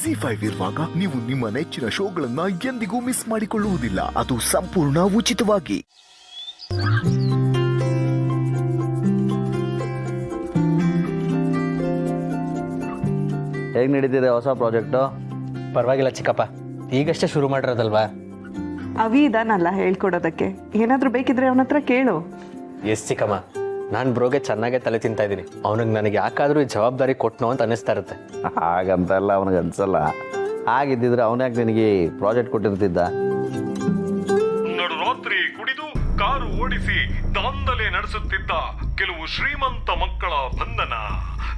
ZEE5 ಇರುವಾಗ ನೀವು ನಿಮ್ಮ ನೆಚ್ಚಿನ ಶೋಗಳನ್ನ ಎಂದಿಗೂ ಮಿಸ್ ಮಾಡಿಕೊಳ್ಳುವುದಿಲ್ಲ. ಅದು ಸಂಪೂರ್ಣ ಉಚಿತವಾಗಿ. ಹೇಗೆ ನಡೀತಿದೆ ಹೊಸ ಪ್ರಾಜೆಕ್ಟು? ಪರವಾಗಿಲ್ಲ ಚಿಕ್ಕಪ್ಪ, ಈಗಷ್ಟೇ ಶುರು ಮಾಡಿರೋದಲ್ವಾ. ಅವಿ ಇದಾನಲ್ಲ ಹೇಳ್ಕೊಡೋದಕ್ಕೆ, ಏನಾದರೂ ಬೇಕಿದ್ರೆ ಅವನ ಹತ್ರ ಕೇಳು. ಎಸ್ ಚಿಕ್ಕಮ್ಮ, ನಾನು ಬ್ರೋಗೆ ಚೆನ್ನಾಗೇ ತಲೆ ತಿಂತಾ ಇದ್ದೀನಿ. ಅವನಿಗೆ ನನಗೆ ಯಾಕಾದರೂ ಈ ಜವಾಬ್ದಾರಿ ಕೊಟ್ಟನೋ ಅಂತ ಅನ್ನಿಸ್ತಾ ಇರುತ್ತೆ. ಹಾಗಂತೆಲ್ಲ ಅವನಿಗೆ ಅನ್ಸಲ್ಲ. ಹಾಗಿದ್ದಿದ್ರೆ ಅವನ್ಯಾಕೆ ನಿನಗೆ ಪ್ರಾಜೆಕ್ಟ್ ಕೊಟ್ಟಿರ್ತಿದ್ದ? ನಡುರಾತ್ರಿ ಕುಡಿದು ಕಾರು ಓಡಿಸಿ ದಾಂಧಲೆ ನಡೆಸುತ್ತಿದ್ದ ಕೆಲವು ಶ್ರೀಮಂತ ಮಕ್ಕಳ ಬಂಧನ.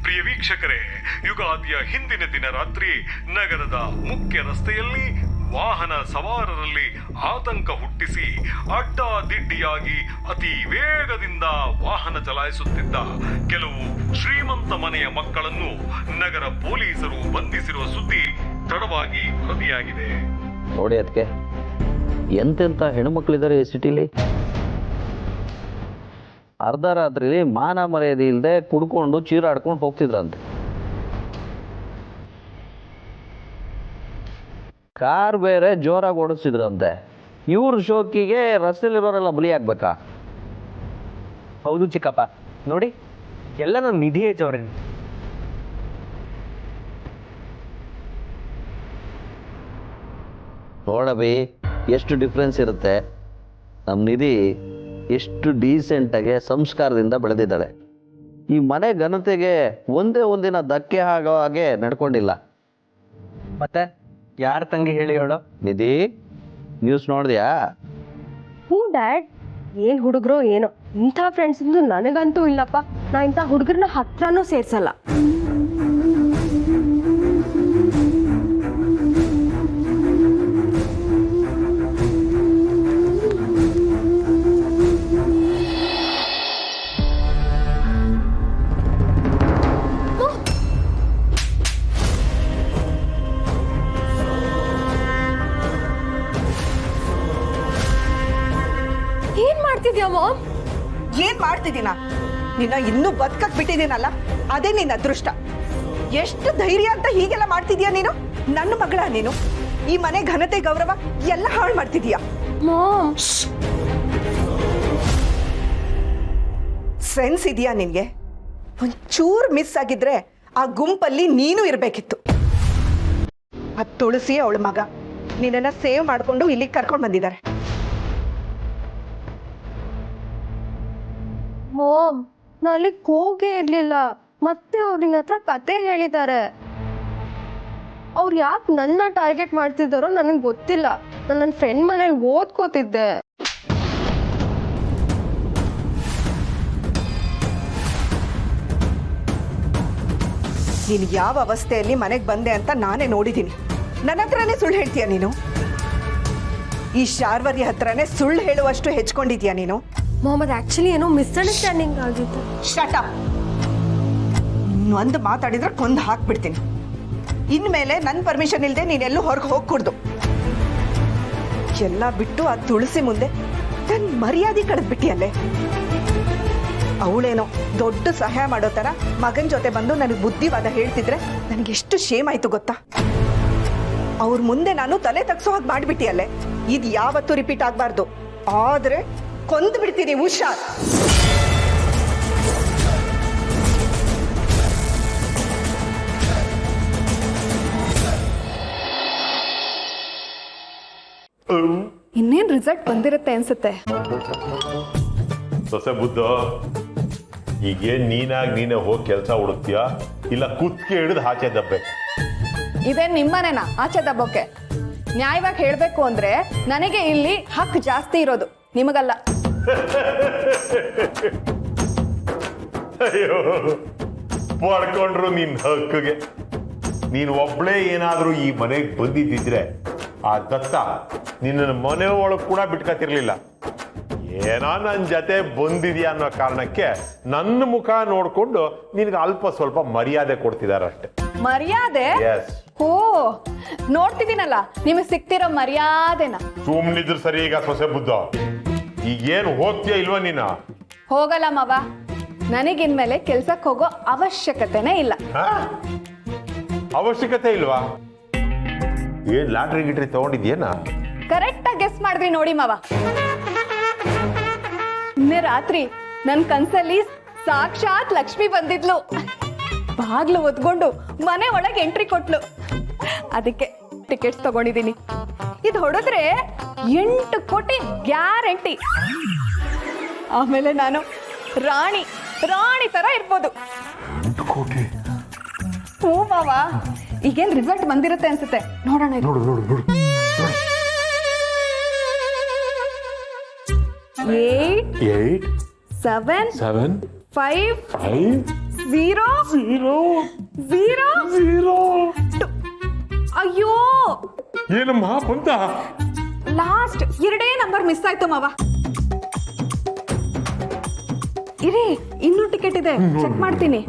ಪ್ರಿಯ ವೀಕ್ಷಕರೇ, ಯುಗಾದಿಯ ಹಿಂದಿನ ದಿನ ರಾತ್ರಿ ನಗರದ ಮುಖ್ಯ ರಸ್ತೆಯಲ್ಲಿ ವಾಹನ ಸವಾರರಲ್ಲಿ ಆತಂಕ ಹುಟ್ಟಿಸಿ ಅಡ್ಡಾದಿಡ್ಡಿಯಾಗಿ ಅತಿ ವೇಗದಿಂದ ವಾಹನ ಚಲಾಯಿಸುತ್ತಿದ್ದ ಕೆಲವು ಶ್ರೀಮಂತ ಮನೆಯ ಮಕ್ಕಳನ್ನು ನಗರ ಪೊಲೀಸರು ಬಂಧಿಸಿರುವ ಸುದ್ದಿ ತಡವಾಗಿ ವರದಿಯಾಗಿದೆ. ನೋಡಿ ಅದಕ್ಕೆ ಎಂತೆಂಥ ಹೆಣ್ಮಕ್ಳಿದ್ದಾರೆ ಈ ಸಿಟಿಲಿ. ಅರ್ಧ ರಾತ್ರಿಲಿ ಮಾನ ಮರ್ಯಾದೆ ಇಲ್ಲದೆ ಕುಡ್ಕೊಂಡು ಚೀರಾಡ್ಕೊಂಡು ಹೋಗ್ತಿದ್ರಂತೆ. ಕಾರ್ ಬೇರೆ ಜೋರಾಗಿ ಓಡಿಸ್ತಿದ್ರಂತೆ. ಇವ್ರ ಶೋಕಿಗೆ ರಸ್ತೆಲಿರೋರೆಲ್ಲ ಬಲಿ ಆಗ್ಬೇಕಾ? ಹೌದು ಚಿಕ್ಕಪ್ಪ, ನೋಡಿ ಎಲ್ಲ ನನ್ನ ನಿಧಿ ಅವ್ರೆ. ನೋಡಬಿ ಎಷ್ಟು ಡಿಫ್ರೆನ್ಸ್ ಇರುತ್ತೆ. ನಮ್ಮ ನಿಧಿ ಎಷ್ಟು ಡೀಸೆಂಟಾಗಿ ಸಂಸ್ಕಾರದಿಂದ ಬೆಳೆದಿದ್ದಾಳೆ. ಈ ಮನೆ ಘನತೆಗೆ ಒಂದೇ ಒಂದಿನ ಧಕ್ಕೆ ಆಗೋ ಹಾಗೆ ನಡ್ಕೊಂಡಿಲ್ಲ. ಮತ್ತೆ ಯಾರ ತಂಗಿ ಹೇಳಿ ಹೇಳೋ? ನಿಧಿ, ನ್ಯೂಸ್ ನೋಡಿದ್ಯಾ? ಹ್ಞೂ ಡ್ಯಾಡ್, ಏನು ಹುಡುಗರು ಏನೋ, ಇಂಥ ಫ್ರೆಂಡ್ಸ್ ನನಗಂತೂ ಇಲ್ಲಪ್ಪ. ನಾ ಇಂಥ ಹುಡುಗರನ್ನ ಹತ್ರನೂ ಸೇರ್ಸಲ್ಲ. ಏನ್ ಮಾಡ್ತಿದ್ಯಾ ಮಾಮ್? ಏನ್ ಮಾಡ್ತಿದ್ದೀನ? ನಿನ್ನ ಇನ್ನೂ ಬದುಕಕ್ ಬಿಟ್ಟಿದ್ದೀನಲ್ಲ, ಅದೇ ನಿನ್ನ ಅದೃಷ್ಟ. ಎಷ್ಟು ಧೈರ್ಯ ಅಂತ ಹೀಗೆಲ್ಲ ಮಾಡ್ತಿದ್ಯಾ ನೀನು? ನನ್ನ ಮಗಳ ನೀನು. ಈ ಮನೆ ಘನತೆ ಗೌರವ ಎಲ್ಲ ಹಾಳು ಮಾಡ್ತಿದೀಯಾ. ಮಾಮ್, ಸೆನ್ಸ್ ಇದೆಯಾ ನಿನ್ಗೆ? ಒಂಚೂರು ಮಿಸ್ ಆಗಿದ್ರೆ ಆ ಗುಂಪಲ್ಲಿ ನೀನು ಇರ್ಬೇಕಿತ್ತು. ಆ ತುಳಸಿ ಅವಳ ಮಗ ನಿನ್ನನ್ನ ಸೇವ್ ಮಾಡ್ಕೊಂಡು ಇಲ್ಲಿಗೆ ಕರ್ಕೊಂಡು ಬಂದಿದ್ದಾರೆ. ಮಾಮ್, ನಾ ಅಲ್ಲಿಗೆ ಹೋಗೇ ಇರ್ಲಿಲ್ಲ. ಮತ್ತೆ ಅವ್ರು ನಿನ್ನ ಹತ್ರ ಕತೆ ಹೇಳಿದ್ದಾರೆ. ಅವ್ರು ಯಾಕೆ ನನ್ನ ಟಾರ್ಗೆಟ್ ಮಾಡ್ತಿದ್ದಾರೋ ನನಗೆ ಗೊತ್ತಿಲ್ಲ. ನಾನು ನನ್ನ ಫ್ರೆಂಡ್ ಮನೇಲಿ ಓದ್ಕೋತಿದ್ದೆ. ನೀನು ಯಾವ ಅವಸ್ಥೆಯಲ್ಲಿ ಮನೆಗೆ ಬಂದೆ ಅಂತ ನಾನೇ ನೋಡಿದ್ದೀನಿ. ನನ್ನ ಹತ್ರನೇ ಸುಳ್ಳು ಹೇಳ್ತೀಯ ನೀನು? ಈ ಶಾರ್ವರಿ ಹತ್ರನೇ ಸುಳ್ಳು ಹೇಳುವಷ್ಟು ಹೆಚ್ಕೊಂಡಿದ್ಯಾ ನೀನು? ಮೊಹಮ್ಮದ್, ಆಕ್ಚುಲಿ ಏನೋ ಮಿಸ್ಅಂಡರ್ಸ್ಟ್ಯಾಂಡಿಂಗ್ ಆಗಿತ್ತು. Shut up. ಇನ್ನೊಂದು ಮಾತಾಡಿದ್ರೆ ಕೊಂದು ಹಾಕ್ಬಿಡ್ತೀನಿ. ಇನ್ಮೇಲೆ ನನ್ನ ಪರ್ಮಿಷನ್ ಇಲ್ಲದೆ ನೀನೆಲ್ಲೂ ಹೊರಗೆ ಹೋಗ್ಕೂಡ್ದು. ಎಲ್ಲ ಬಿಟ್ಟು ಆ ತುಳಸಿ ಮುಂದೆ ನನ್ನ ಮರ್ಯಾದೆ ಕಳೆದ್ಬಿಟ್ಟಿಯಲ್ಲೇ. ಅವಳೇನೋ ದೊಡ್ಡ ಸಹಾಯ ಮಾಡೋ ಥರ ಮಗನ ಜೊತೆ ಬಂದು ನನಗೆ ಬುದ್ಧಿವಾದ ಹೇಳ್ತಿದ್ರೆ ನನಗೆ ಎಷ್ಟು ಶೇಮ್ ಆಯ್ತು ಗೊತ್ತಾ? ಅವ್ರ ಮುಂದೆ ನಾನು ತಲೆ ತಗ್ಸೋ ಹಾಗೆ ಮಾಡಿಬಿಟ್ಟಿಯಲ್ಲೇ. ಇದು ಯಾವತ್ತೂ ರಿಪೀಟ್ ಆಗಬಾರ್ದು. ಆದರೆ ಕೊಂದು ಬಿಡ್ತೀನಿ, ಹುಷಾರ್. ಇನ್ನೇನ್ ರಿಸಲ್ಟ್ ಬಂದಿರುತ್ತೆ ಅನ್ಸುತ್ತೆ. ಸೊಸೆ ಬುದ್ಧ, ಈಗೇನ್ ನೀನೇ ಹೋಗಿ ಕೆಲಸ ಹುಡುಕ್ತೀಯಾ, ಇಲ್ಲ ಕುತ್ತಿಗೆ ಹಿಡಿದು ಆಚೆ ದಬ್ಬೆ? ಇದೇನ್ ನಿಮ್ಮನೇನಾ ಆಚೆ ದಬ್ಬಕ್ಕೆ? ನ್ಯಾಯವಾಗಿ ಹೇಳ್ಬೇಕು ಅಂದ್ರೆ ನನಗೆ ಇಲ್ಲಿ ಹಕ್ಕು ಜಾಸ್ತಿ ಇರೋದು, ನಿಮಗಲ್ಲ. ಅಯ್ಯೋ, ಪಡ್ಕೊಂಡ್ರು ನಿನ್ ಹಕ್ಕಿಗೆ. ನೀನು ಒಬ್ಳೇ ಏನಾದ್ರೂ ಈ ಮನೆಗೆ ಬಂದಿದ್ದಿದ್ರೆ ಆ ದತ್ತ ನಿನ್ನ ಮನೆ ಒಳಗೆ ಕೂಡ ಬಿಟ್ಕೊತಿರ್ಲಿಲ್ಲ. ಏನೋ ನನ್ನ ಜೊತೆ ಬಂದಿದ್ಯಾ ಅನ್ನೋ ಕಾರಣಕ್ಕೆ ನನ್ನ ಮುಖ ನೋಡ್ಕೊಂಡು ನಿನ್ಗೆ ಅಲ್ಪ ಸ್ವಲ್ಪ ಮರ್ಯಾದೆ ಕೊಡ್ತಿದಾರಷ್ಟೇ. ಮರ್ಯಾದೆ? ಓ, ನೋಡ್ತಿದ್ದೀನಲ್ಲ ನಿಮಗೆ ಸಿಕ್ತಿರೋ ಮರ್ಯಾದೆನ. ಸುಮ್ನಿದ್ರು ಸರಿ. ಈಗ ಸೊಸೆ ಬುದ್ಧ, ಈಗೇನು ಹೋಗ್ತೀಯ ಇಲ್ವಾ ನೀನ? ಹೋಗಲ್ಲ ಮವ, ನನಗಿನ್ಮೇಲೆ ಕೆಲ್ಸಕ್ಕೆ ಹೋಗೋ ಅವಶ್ಯಕತೆನೇ ಇಲ್ಲ. ಅವಶ್ಯಕತೆ ಇಲ್ವಾ? ಏನ್ ಲಾಟ್ರಿ ಗಿಟ್ರಿ ತಗೊಂಡಿದ್ಯೇನಾ? ಕರೆಕ್ಟಾಗಿ ಗೆಸ್ ಮಾಡಿದ್ರಿ ನೋಡಿ ಮಾವ. ನಿನ್ನೆ ರಾತ್ರಿ ನನ್ ಕನ್ಸಲ್ಲಿ ಸಾಕ್ಷಾತ್ ಲಕ್ಷ್ಮಿ ಬಂದಿದ್ಲು. ಬಾಗ್ಲು ಒದ್ಕೊಂಡು ಮನೆ ಒಳಗೆ ಎಂಟ್ರಿ ಕೊಟ್ಲು. ಅದಕ್ಕೆ ಟಿಕೆಟ್ಸ್ ತಗೊಂಡಿದ್ದೀನಿ. ಇದು ಹೊಡೆದ್ರೆ 8 ಕೋಟಿ ಗ್ಯಾರಂಟಿ. ಆಮೇಲೆ ನಾನು ರಾಣಿ ತರ ಇರ್ಬೋದು. 8 ಕೋಟಿ? ಹ್ಞೂ ಮಾವ. ಈಗೇನ್ ರಿಸಲ್ಟ್ ಬಂದಿರುತ್ತೆ ಅನ್ಸುತ್ತೆ, ನೋಡೋಣ ಇರು. ನೋಡು 8 7 5 0 0 2. ಅಯ್ಯೋ, ಏನಮ್ಮ ಬಂತ? ಲಾಸ್ಟ್ 2 ನಂಬರ್ ಮಿಸ್ ಆಯ್ತು ಮಾವ. ಇರಿ, ಇನ್ನೂ ಟಿಕೆಟ್ ಇದೆ, ಚೆಕ್ ಮಾಡ್ತೀನಿ.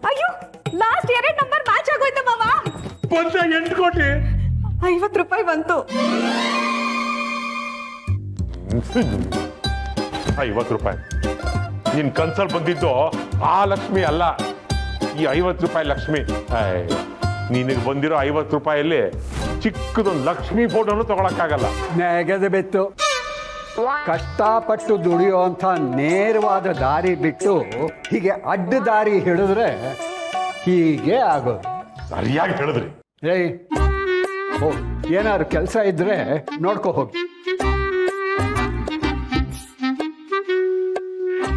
ಅಯ್ಯೋ, ಲಾಸ್ಟ್ 2 ನಂಬರ್ ಮ್ಯಾಚ್ ಆಗೋಯ್ತು ಮಾವ. ಬಂತ 8 ಕೋಟಿ? 50 ರೂಪಾಯಿ ಬಂತು. 50 ರೂಪಾಯಿ? ನಿನ್ ಕನ್ಸಲ್ ಬಂದಿದ್ದು ಆ ಲಕ್ಷ್ಮಿ ಅಲ್ಲ, ಈ 50 ರೂಪಾಯಿ ಲಕ್ಷ್ಮಿ. ನಿನಗೆ ಬಂದಿರೋ 50 ರೂಪಾಯಲ್ಲಿ ಚಿಕ್ಕದೊಂದು ಲಕ್ಷ್ಮಿ ಫೋಟೋನು ತಗೊಳಕ್ಕಾಗಲ್ಲ. ನೆಗೆದು ಬಿತ್ತು. ಕಷ್ಟಪಟ್ಟು ದುಡಿಯುವಂಥ ನೇರವಾದ ದಾರಿ ಬಿಟ್ಟು ಹೀಗೆ ಅಡ್ಡ ದಾರಿ ಹಿಡಿದ್ರೆ ಹೀಗೆ ಆಗೋದು. ಸರಿಯಾಗಿ ಹೇಳಿದ್ರಿ. ಏಯ್, ಏನಾದ್ರು ಕೆಲಸ ಇದ್ರೆ ನೋಡ್ಕೊ ಹೋಗಿ.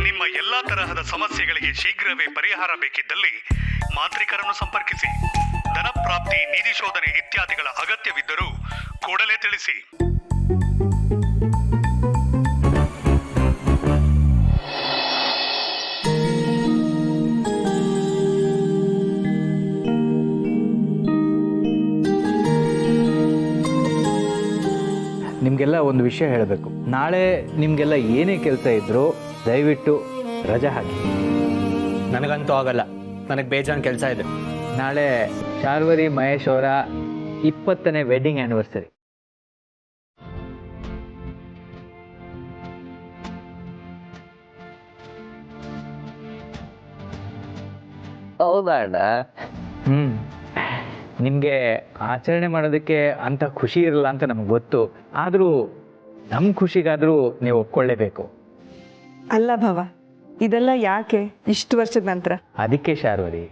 ನಿಮ್ಮ ಎಲ್ಲಾ ತರಹದ ಸಮಸ್ಯೆಗಳಿಗೆ ಶೀಘ್ರವೇ ಪರಿಹಾರ ಬೇಕಿದ್ದಲ್ಲಿ ಮಾಂತ್ರಿಕರನ್ನು ಸಂಪರ್ಕಿಸಿ. ಧನ ಪ್ರಾಪ್ತಿ, ನಿಧಿ ಶೋಧನೆ ಇತ್ಯಾದಿಗಳ ಅಗತ್ಯವಿದ್ದರೂ ಕೂಡಲೇ ತಿಳಿಸಿ. ನಿಮಗೆಲ್ಲ ಒಂದು ವಿಷಯ ಹೇಳಬೇಕು. ನಾಳೆ ನಿಮಗೆಲ್ಲ ಏನೇ ಕೆಲಸ ಇದ್ದರೂ ದಯವಿಟ್ಟು ರಜೆ ಹಾಕಿ. ನನಗಂತೂ ಆಗಲ್ಲ, ನನಗೆ ಬೇಜಾನ್ ಕೆಲಸ ಇದೆ. ನಾಳೆ ಶಾರ್ವರಿ ಮಹೇಶ್ ಅವರ 20ನೇ ವೆಡ್ಡಿಂಗ್ ಆ್ಯನಿವರ್ಸರಿ. ಹೌದಾ ಅಣ್ಣ? ನಿಮಗೆ ಆಚರಣೆ ಮಾಡೋದಕ್ಕೆ ಅಂತ ಖುಷಿ ಇರಲ್ಲ ಅಂತ ನಮ್ಗೆ ಗೊತ್ತು. ಆದರೂ ನಮ್ಮ ಖುಷಿಗಾದರೂ ನೀವು ಒಪ್ಕೊಳ್ಳೇಬೇಕು. ಅಲ್ಲ ಭಾವ, ಇದೆಲ್ಲ ಯಾಕೆ ಇಷ್ಟು ವರ್ಷದ ನಂತರ? ಅದಕ್ಕೆ ಶಾರ್ವರಿ,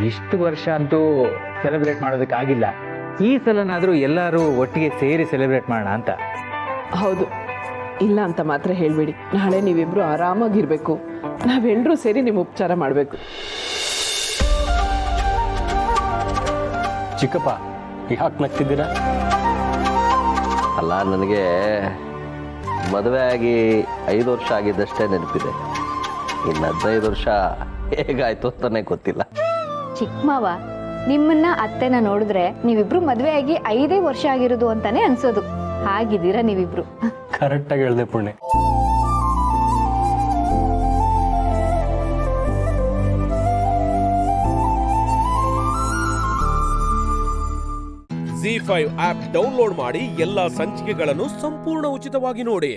ಇಷ್ಟು ವರ್ಷ ಅಂತೂ ಸೆಲೆಬ್ರೇಟ್ ಮಾಡೋದಕ್ಕಾಗಿಲ್ಲ. ಈ ಸಲನಾದರೂ ಎಲ್ಲರೂ ಒಟ್ಟಿಗೆ ಸೇರಿ ಸೆಲೆಬ್ರೇಟ್ ಮಾಡೋಣ ಅಂತ. ಹೌದು, ಇಲ್ಲ ಅಂತ ಮಾತ್ರ ಹೇಳಬೇಡಿ. ನಾಳೆ ನೀವಿಬ್ರು ಆರಾಮಾಗಿರ್ಬೇಕು. ನಾವೆಲ್ಲರೂ ಸೇರಿ ನಿಮ್ಮ ಉಪಚಾರ ಮಾಡಬೇಕು. ಚಿಕ್ಕಪ್ಪ, ಯಾಕೆ ನಗ್ತಿದ್ದೀರಾ? ಅಲ್ಲ, ನನಗೆ ಮದುವೆ ಆಗಿ 5 ವರ್ಷ ಆಗಿದ್ದಷ್ಟೇ ನೆನಪಿದೆ. ಇನ್ನು 15 ವರ್ಷ ಹೇಗಾಯ್ತು ಅಂತಾನೆ ಗೊತ್ತಿಲ್ಲ. ಚಿಕ್ಕ ಮಾವ, ನಿಮ್ಮನ್ನ ಅತ್ತೆನ ನೋಡಿದ್ರೆ ನೀವಿಬ್ರು ಮದುವೆ ಆಗಿ 5 ವರ್ಷ ಆಗಿರೋದು ಅಂತಾನೆ ಅನ್ಸೋದು. ಹಾಗಿದ್ದೀರಾ ನೀವಿಬ್ರು. ಕರೆಕ್ಟಾಗಿ ಹೇಳ್ದೆ ಪುಣ್ಯ. ZEE5 ಆಪ್ ಡೌನ್ಲೋಡ್ ಮಾಡಿ ಎಲ್ಲಾ ಸಂಚಿಕೆಗಳನ್ನು ಸಂಪೂರ್ಣ ಉಚಿತವಾಗಿ ನೋಡಿ.